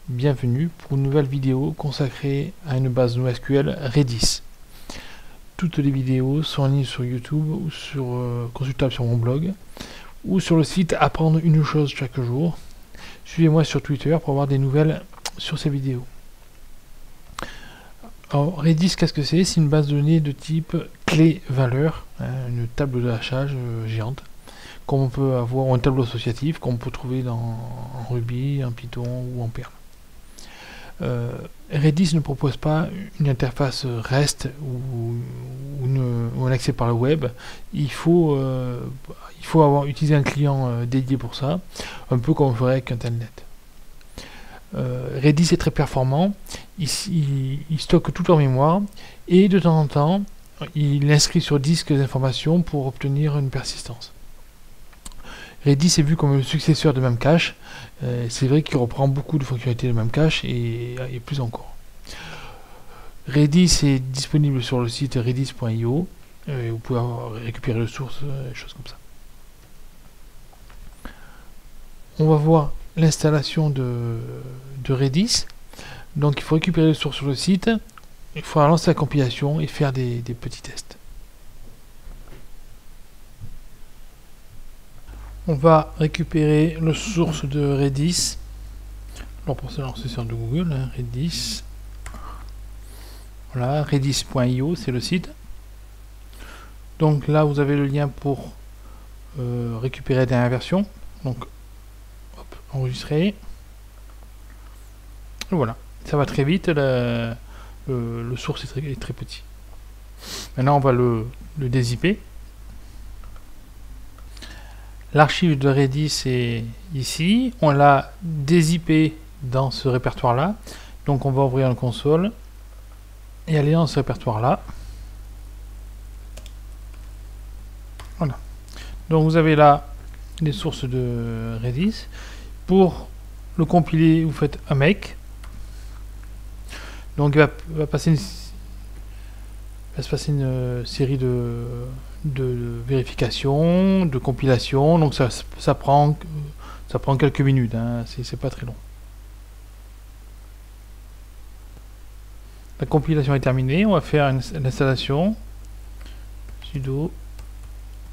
bienvenue pour une nouvelle vidéo consacrée à une base NoSQL Redis. Toutes les vidéos sont en ligne sur YouTube ou consultables sur mon blog ou sur le site Apprendre une chose chaque jour. Suivez-moi sur Twitter pour avoir des nouvelles sur ces vidéos. Alors Redis, qu'est-ce que c'est? C'est une base de données de type clé-valeur, une table de hachage géante, comme on peut avoir, ou un tableau associatif qu'on peut trouver en Ruby, en Python ou en Perl. Redis ne propose pas une interface REST ou un accès par le web. Il faut utiliser un client dédié pour ça, un peu comme on ferait avec Internet. Redis est très performant, il stocke tout en mémoire et de temps en temps il inscrit sur disque des informations pour obtenir une persistance. Redis est vu comme le successeur de Memcache. C'est vrai qu'il reprend beaucoup de fonctionnalités de Memcache et plus encore. Redis est disponible sur le site redis.io. Vous pouvez récupérer les sources, des choses comme ça. On va voir l'installation de Redis. Donc il faut récupérer les sources sur le site. Il faudra lancer la compilation et faire des petits tests. On va récupérer le source de Redis. Alors pour ça, c'est sur de Google, Redis. Voilà, redis.io, c'est le site. Donc là, vous avez le lien pour récupérer la dernière version. Donc, hop, enregistrer. Et voilà, ça va très vite. Le source est très petit. Maintenant, on va le dézipper. L'archive de Redis est ici. On l'a dézippé dans ce répertoire-là. Donc, on va ouvrir une console et aller dans ce répertoire-là. Voilà. Donc, vous avez là les sources de Redis. Pour le compiler, vous faites un make. Donc, il va se passer une série de vérification, de compilation, donc ça prend quelques minutes, hein, c'est pas très long. La compilation est terminée, on va faire l'installation sudo,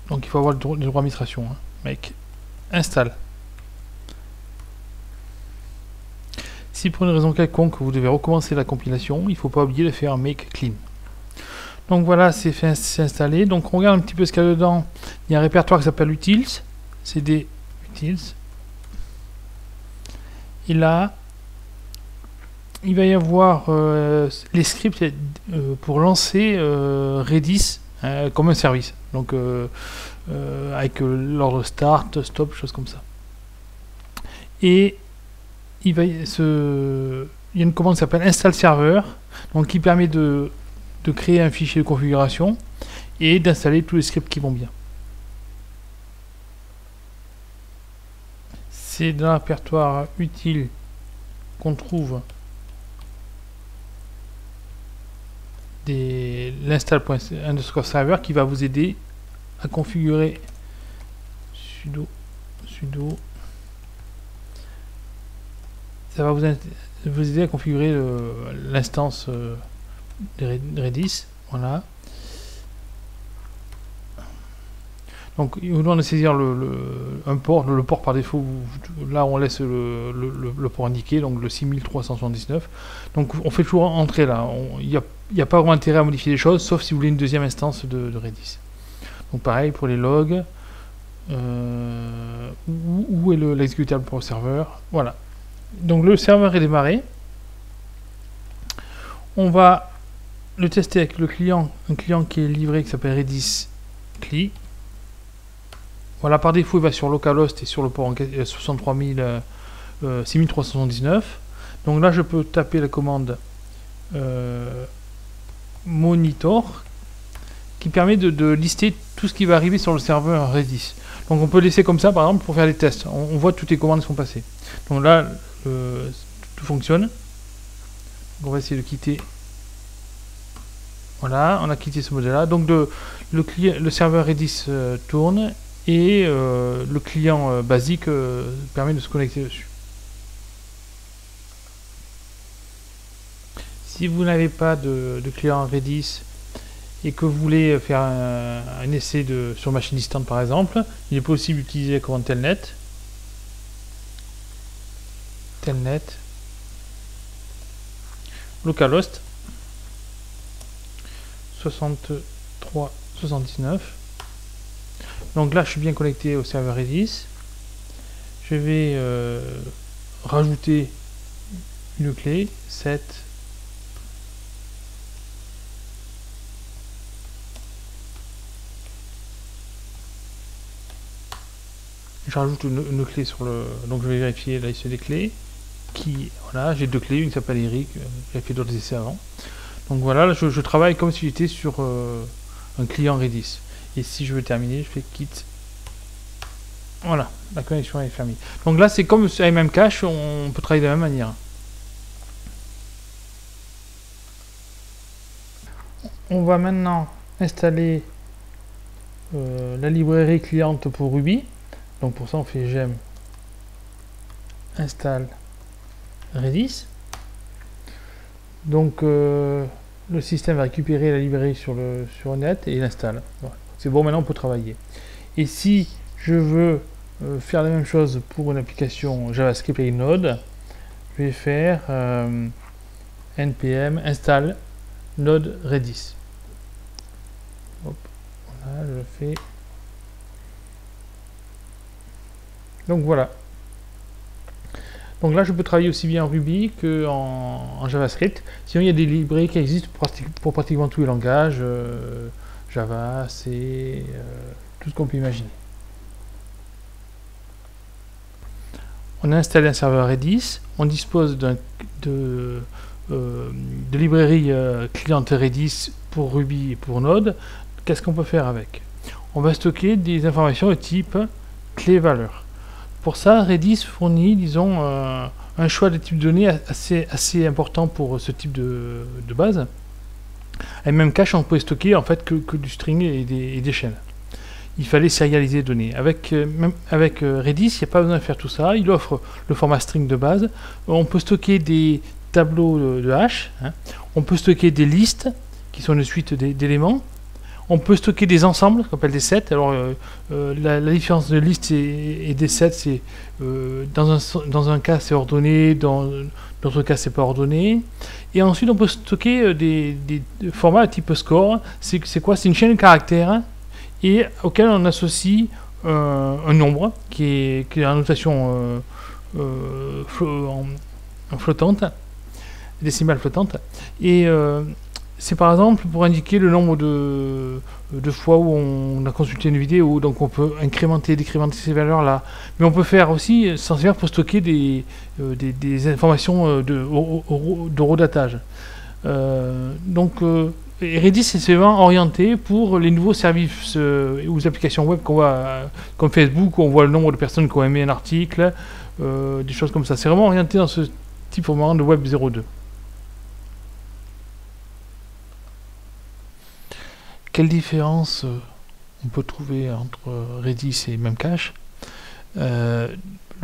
donc il faut avoir le droit d'administration, hein. Make install. Si pour une raison quelconque vous devez recommencer la compilation, il ne faut pas oublier de faire make clean. Donc voilà, c'est installé. Donc on regarde un petit peu ce qu'il y a dedans. Il y a un répertoire qui s'appelle utils, cd utils. Et là, il va y avoir les scripts pour lancer Redis comme un service. Donc avec l'ordre start, stop, choses comme ça. Et il y a une commande qui s'appelle install server, donc qui permet de créer un fichier de configuration et d'installer tous les scripts qui vont bien. C'est dans le répertoire utile qu'on trouve l'install.server qui va vous aider à configurer sudo. Ça va vous aider à configurer l'instance de Redis. Voilà. Donc vous devez saisir un port, le port par défaut, là on laisse le port indiqué, donc le 6379. Donc on fait toujours entrer là, il n'y a pas vraiment intérêt à modifier les choses, sauf si vous voulez une deuxième instance de Redis. Donc pareil pour les logs, où est l'exécutable pour le serveur, voilà. Donc le serveur est démarré. On va le tester avec le client, un client qui est livré qui s'appelle Redis CLI. Voilà, par défaut il va sur localhost et sur le port 6379. Donc là je peux taper la commande monitor qui permet de lister tout ce qui va arriver sur le serveur Redis. Donc on peut laisser comme ça par exemple pour faire des tests. On voit toutes les commandes qui sont passées. Donc là tout fonctionne. Donc on va essayer de quitter. Voilà, on a quitté ce modèle là. Donc le serveur Redis tourne et le client basique permet de se connecter dessus. Si vous n'avez pas de client Redis et que vous voulez faire un essai sur machine distante par exemple, il est possible d'utiliser la commande telnet. Localhost 6379. Donc là je suis bien connecté au serveur Redis. Je vais rajouter une clé 7 je rajoute une clé sur le... Donc je vais vérifier la liste des clés. Voilà, j'ai deux clés, une qui s'appelle Eric, j'ai fait d'autres essais avant. Donc voilà, là, je travaille comme si j'étais sur un client Redis. Et si je veux terminer, je fais quitte. Voilà, la connexion est fermée. Donc là, c'est comme sur Memcache, on peut travailler de la même manière. On va maintenant installer la librairie cliente pour Ruby. Donc pour ça, on fait gem install Redis. Donc le système va récupérer la librairie sur net et l'installe. Voilà. C'est bon, maintenant on peut travailler. Et si je veux faire la même chose pour une application JavaScript et Node, je vais faire npm install node Redis. Hop, voilà, je le fais. Donc voilà. Donc là, je peux travailler aussi bien en Ruby qu'en JavaScript. Sinon, il y a des librairies qui existent pour pratiquement tous les langages. Java, C, tout ce qu'on peut imaginer. On a installé un serveur Redis. On dispose de librairies clientes Redis pour Ruby et pour Node. Qu'est-ce qu'on peut faire avec? On va stocker des informations de type clé-valeur. Pour ça, Redis fournit, disons, un choix de type de données assez important pour ce type de base. Et même cache, on pouvait stocker en fait que du string et des chaînes. Il fallait sérialiser les données. Avec Redis, il n'y a pas besoin de faire tout ça. Il offre le format string de base. On peut stocker des tableaux de hash. Hein. On peut stocker des listes, qui sont une suite d'éléments. On peut stocker des ensembles, qu'on appelle des sets. Alors, la différence de liste et des sets, c'est dans un cas, c'est ordonné, dans d'autres cas, c'est pas ordonné. Et ensuite, on peut stocker des formats type score. C'est quoi? C'est une chaîne de caractères et auquel on associe un nombre qui est en notation flottante, décimale flottante. Et c'est par exemple pour indiquer le nombre de fois où on a consulté une vidéo, donc on peut incrémenter, décrémenter ces valeurs-là. Mais on peut faire aussi, s'en servir pour stocker des informations de redatage. Redis c'est vraiment orienté pour les nouveaux services ou applications web qu'on voit, comme Facebook, où on voit le nombre de personnes qui ont aimé un article, des choses comme ça. C'est vraiment orienté dans ce type vraiment de Web 0.2. Quelle différence on peut trouver entre Redis et Memcache? Le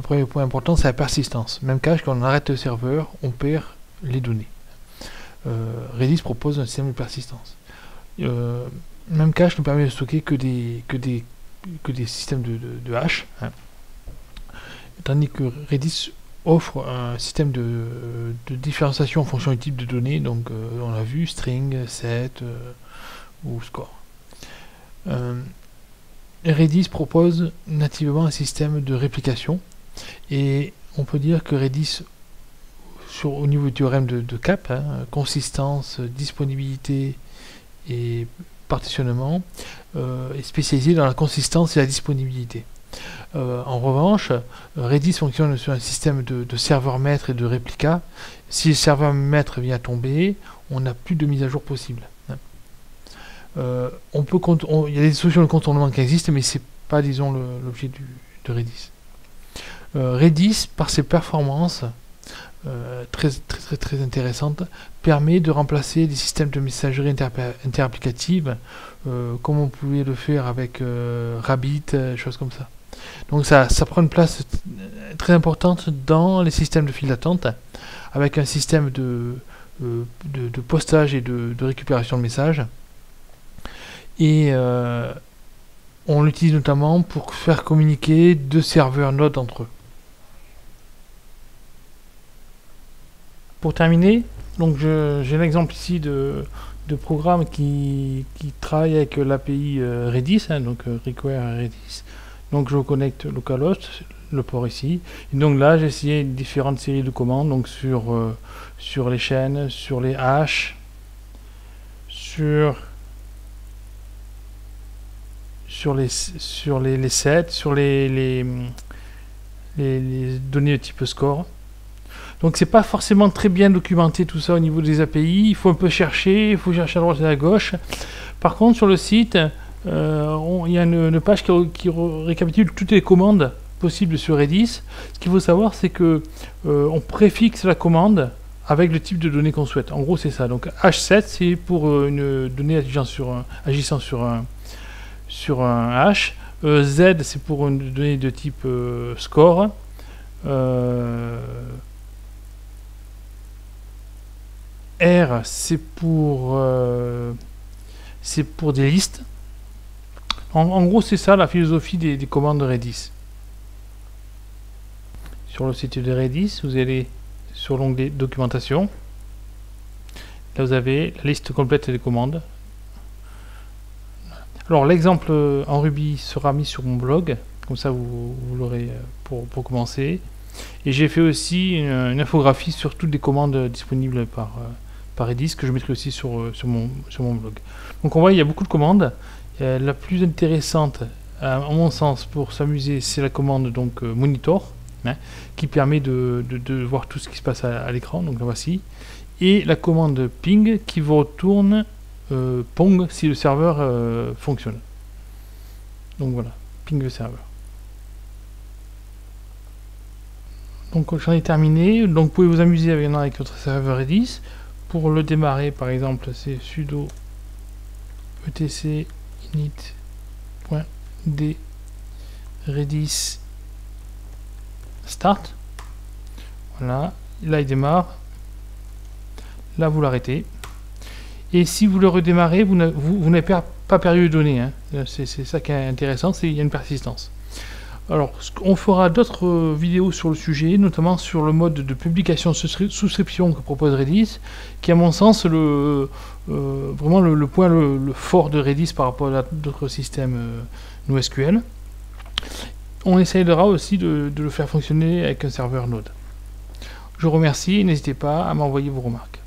premier point important, c'est la persistance. Memcache, quand on arrête le serveur, on perd les données. Redis propose un système de persistance. Memcache nous permet de stocker que des systèmes de hash, hein. Tandis que Redis offre un système de différenciation en fonction du type de données. Donc on a vu string, set ou score. Redis propose nativement un système de réplication et on peut dire que Redis au niveau du théorème de CAP, hein, consistance, disponibilité et partitionnement, est spécialisé dans la consistance et la disponibilité. En revanche, Redis fonctionne sur un système de serveur maître et de réplica. Si le serveur maître vient à tomber, on n'a plus de mise à jour possible. Il y a des solutions de contournement qui existent, mais c'est pas, disons, l'objet de Redis. Redis, par ses performances très intéressantes, permet de remplacer des systèmes de messagerie interapplicative, comme on pouvait le faire avec Rabbit, choses comme ça. Donc ça prend une place très importante dans les systèmes de file d'attente, avec un système de postage et de récupération de messages. Et on l'utilise notamment pour faire communiquer deux serveurs Node entre eux. Pour terminer, donc j'ai l'exemple ici de programme qui travaille avec l'API Redis, donc require Redis. Donc je connecte localhost, le port ici. Et donc là, j'ai essayé différentes séries de commandes, donc sur les chaînes, sur les hashes, sur les sets, sur les données de type score. Donc c'est pas forcément très bien documenté tout ça au niveau des API, il faut un peu chercher, il faut chercher à droite et à gauche. Par contre sur le site, il y a une page qui récapitule toutes les commandes possibles sur Redis. Ce qu'il faut savoir, c'est que on préfixe la commande avec le type de données qu'on souhaite. En gros c'est ça, donc H7 c'est pour une donnée agissant sur un hash, Z c'est pour une donnée de type score, R c'est pour des listes. En gros c'est ça la philosophie des commandes de Redis. Sur le site de Redis, vous allez sur l'onglet documentation. Là vous avez la liste complète des commandes. Alors l'exemple en Ruby sera mis sur mon blog, comme ça vous l'aurez pour commencer. Et j'ai fait aussi une infographie sur toutes les commandes disponibles par Redis, que je mettrai aussi sur mon blog. Donc on voit il y a beaucoup de commandes. La plus intéressante, à mon sens, pour s'amuser, c'est la commande donc monitor, qui permet de voir tout ce qui se passe à l'écran. Donc la voici. Et la commande ping qui vous retourne Pong si le serveur fonctionne. Donc voilà, ping le serveur. Donc j'en ai terminé. Donc vous pouvez vous amuser avec votre serveur Redis. Pour le démarrer, par exemple, c'est sudo etc init.d redis start. Voilà, là il démarre. Là vous l'arrêtez. Et si vous le redémarrez, vous n'avez pas perdu de données. Hein. C'est ça qui est intéressant, c'est qu'il y a une persistance. Alors, on fera d'autres vidéos sur le sujet, notamment sur le mode de publication souscription que propose Redis, qui est à mon sens vraiment le point le fort de Redis par rapport à d'autres systèmes NoSQL. On essayera aussi de le faire fonctionner avec un serveur Node. Je vous remercie et n'hésitez pas à m'envoyer vos remarques.